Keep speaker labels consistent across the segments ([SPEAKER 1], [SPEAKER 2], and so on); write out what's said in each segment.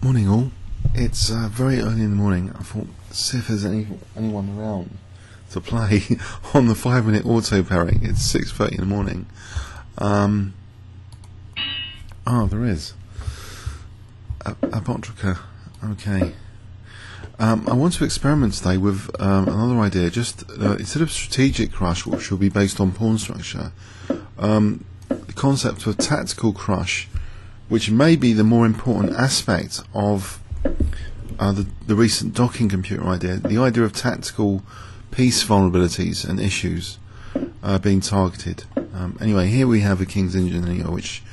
[SPEAKER 1] Morning all. It's very early in the morning. I thought, see if there's anyone around to play on the 5-minute auto pairing. It's 6:30 in the morning. There is. M-Abotreka. Okay. I want to experiment today with another idea. Just instead of strategic crush, which will be based on pawn structure, the concept of tactical crush, which may be the more important aspect of the recent docking computer idea, the idea of tactical piece vulnerabilities and issues being targeted. Anyway, here we have a King's Engineer, which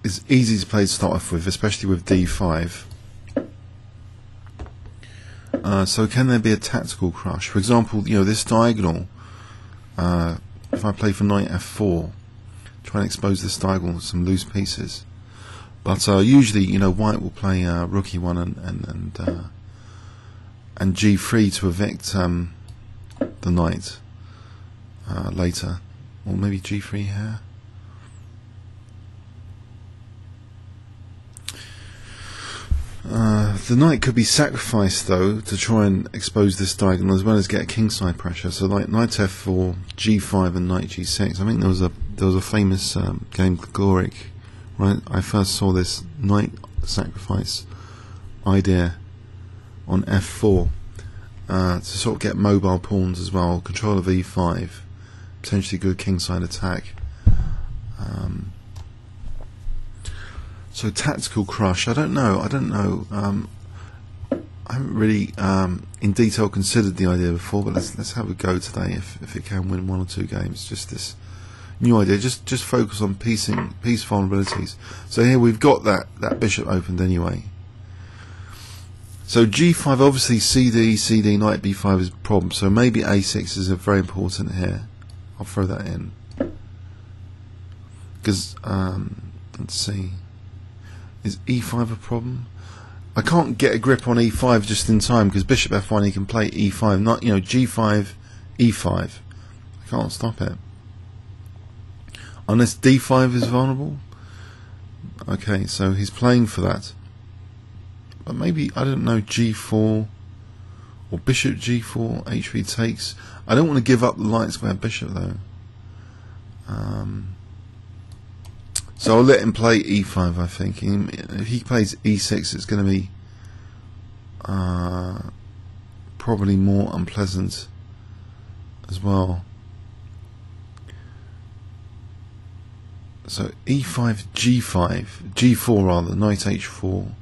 [SPEAKER 1] is easy to play to start off with, especially with D5. So can there be a tactical crush? For example, this diagonal, if I play for knight F4, try and expose this diagonal with some loose pieces. But usually, white will play rook e1 and G3 to evict the knight later, or maybe G3 here. The knight could be sacrificed though to try and expose this diagonal as well as get a kingside pressure. So like knight F4, G5, and knight G6. I think there was a famous game, Gloric, right? I first saw this knight sacrifice idea on F4 to sort of get mobile pawns as well, control of E5, potentially good kingside attack. So tactical crush, I don't know. I haven't really in detail considered the idea before, but let's have a go today if it can win 1 or 2 games. Just this new idea, just focus on piece vulnerabilities. So here we've got that bishop opened anyway. So G5, obviously CD, knight B5 is a problem, so maybe A6 is very important here. I'll throw that in. Because, let's see, is E5 a problem? I can't get a grip on E5 just in time, because bishop F1 he can play E5, not, G5, E5. I can't stop it. Unless D5 is vulnerable. Okay, so he's playing for that. But maybe, I don't know, G4 or bishop G4, H3 takes. I don't want to give up the light square bishop though. So I'll let him play E5, I think. If he plays E6, it's going to be probably more unpleasant as well. So E5, G5, G4 rather, knight H4,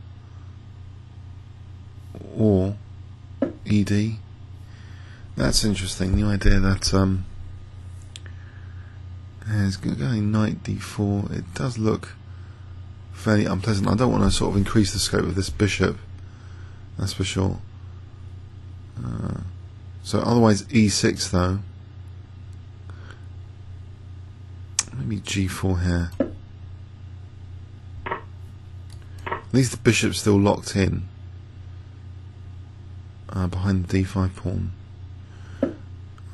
[SPEAKER 1] or ED. That's interesting. The idea that it's going knight D4. It does look fairly unpleasant. I don't want to sort of increase the scope of this bishop, that's for sure. So otherwise E6 though. Maybe G4 here. At least the bishop's still locked in behind the D5 pawn.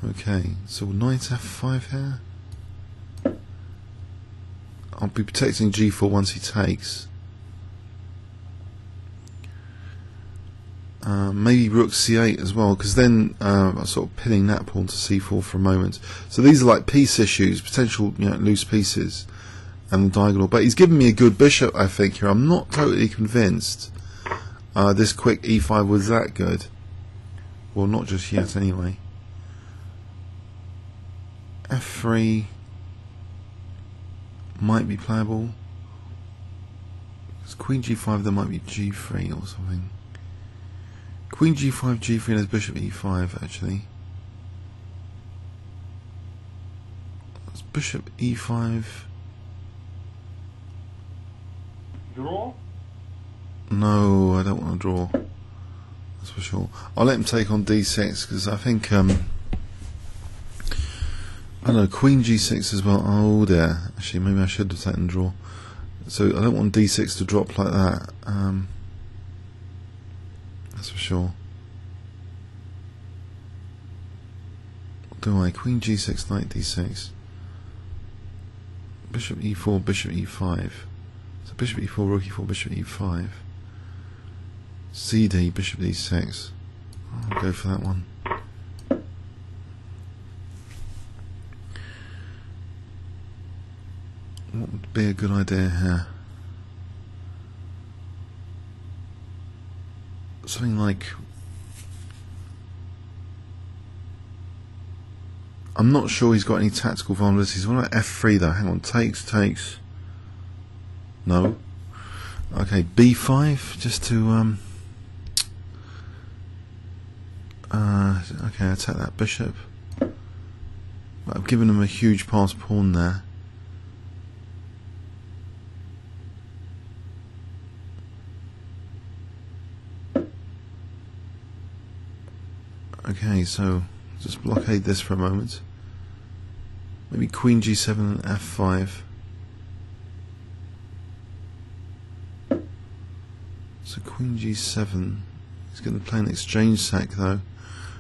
[SPEAKER 1] Okay, so knight F5 here. I'll be protecting G4 once he takes. Maybe rook C8 as well, because then I'm sort of pinning that pawn to C4 for a moment. So these are like piece issues, potential loose pieces, and the diagonal. But he's given me a good bishop, I think, here. I'm not totally convinced this quick E5 was that good. Well, not just yet, anyway. F3 might be playable. It's Queen G5, there might be G3 or something. Queen G5, G3, and there's bishop E5 actually. It's bishop E5.
[SPEAKER 2] Draw?
[SPEAKER 1] No, I don't want to draw. That's for sure. I'll let him take on D6 because I think I don't know, Queen G6 as well. Oh dear. Actually, maybe I should have taken draw. So I don't want D6 to drop like that. That's for sure. What do I? Queen G6, knight D6. Bishop E4, bishop E5. So bishop e4, rook e4, bishop e5, cd, bishop d6. I'll go for that one. What would be a good idea here? Something like, I'm not sure he's got any tactical vulnerabilities. What about f3 though? Hang on, takes. No. Okay, b5 just to okay, attack that bishop. But I've given him a huge pass pawn there. Okay, so just blockade this for a moment. Maybe queen g7 and f5. So queen g7. He's going to play an exchange sack though.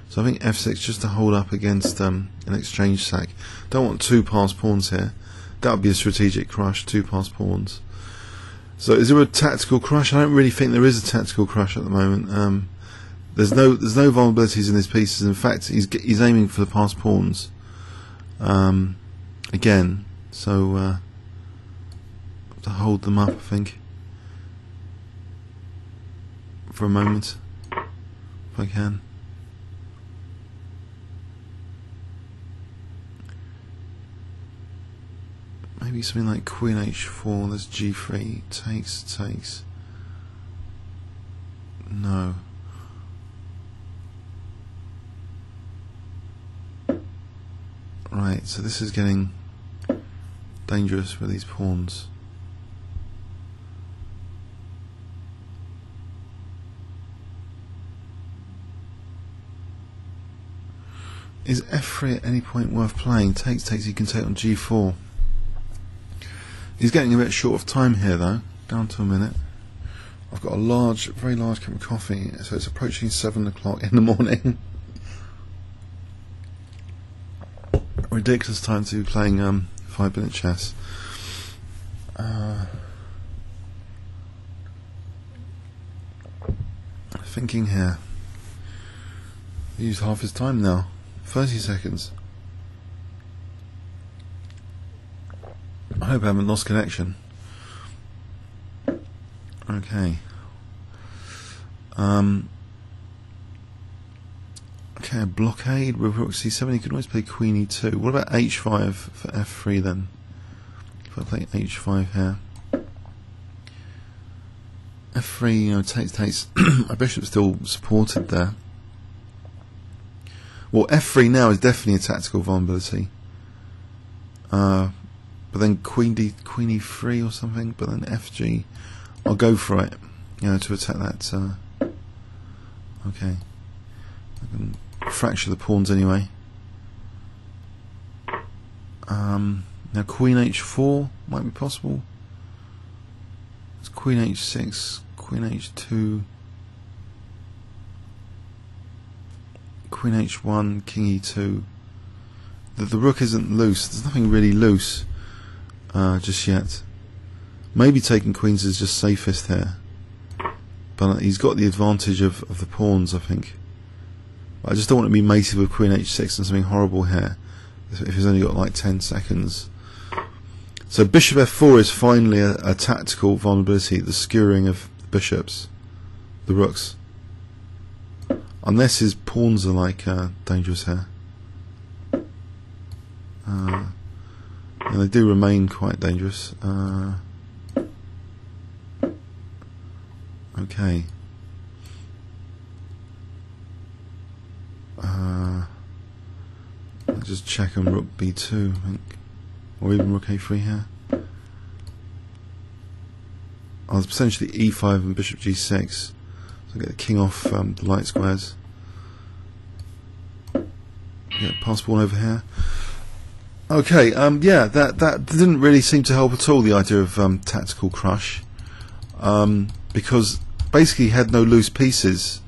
[SPEAKER 1] So I think f6 just to hold up against an exchange sack. Don't want two passed pawns here. That would be a strategic crush, two passed pawns. So is there a tactical crush? I don't really think there is a tactical crush at the moment. There's no vulnerabilities in his pieces. In fact, he's aiming for the passed pawns again. So to hold them up, I think, for a moment, if I can. Maybe something like queen h4. There's g3. Takes. No. Right, so this is getting dangerous with these pawns. Is f3 at any point worth playing? Takes, he can take on g4. He's getting a bit short of time here though, down to a minute. I've got a very large cup of coffee, so it's approaching 7 o'clock in the morning. Ridiculous time to be playing 5-minute chess. Thinking here. Used half his time now. 30 seconds. I hope I haven't lost connection. Okay. Okay, a blockade with rook c7. You can always play queen e2. What about h5 for f3 then? If I play h5 here, f3, you know, takes. My bishop's still supported there. Well, f3 now is definitely a tactical vulnerability. But then queen e3 or something. But then fg, I'll go for it. You know, to attack that. Okay. I can fracture the pawns anyway. Now queen h4 might be possible. It's queen h6, queen h2, queen h1, king e2. The rook isn't loose. There's nothing really loose just yet. Maybe taking queens is just safest here, but he's got the advantage of the pawns, I think. I just don't want to be mated with queen h6 and something horrible here if he's only got like 10 seconds. So bishop f4 is finally a tactical vulnerability, the skewering of the bishops, the rooks. Unless his pawns are like dangerous here. And they do remain quite dangerous. Okay. I'll just check on rook b2, I think, or even rook a3 here. Oh, there's potentially e5 and bishop g6, so I get the king off the light squares. Yeah, pass pawn over here. Okay, yeah, that didn't really seem to help at all, the idea of tactical crush, because basically he had no loose pieces,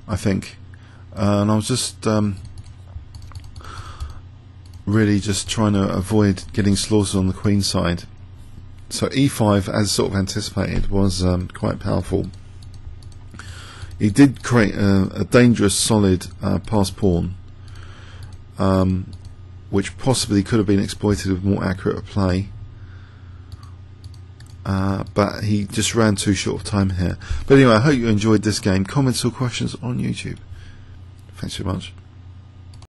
[SPEAKER 1] I think, and I was just really just trying to avoid getting slaughtered on the queen side. So E5, as sort of anticipated, was quite powerful. He did create a dangerous, solid pass pawn, which possibly could have been exploited with more accurate play. But he just ran too short of time here. But anyway, I hope you enjoyed this game. Comments or questions on YouTube. Thanks very much.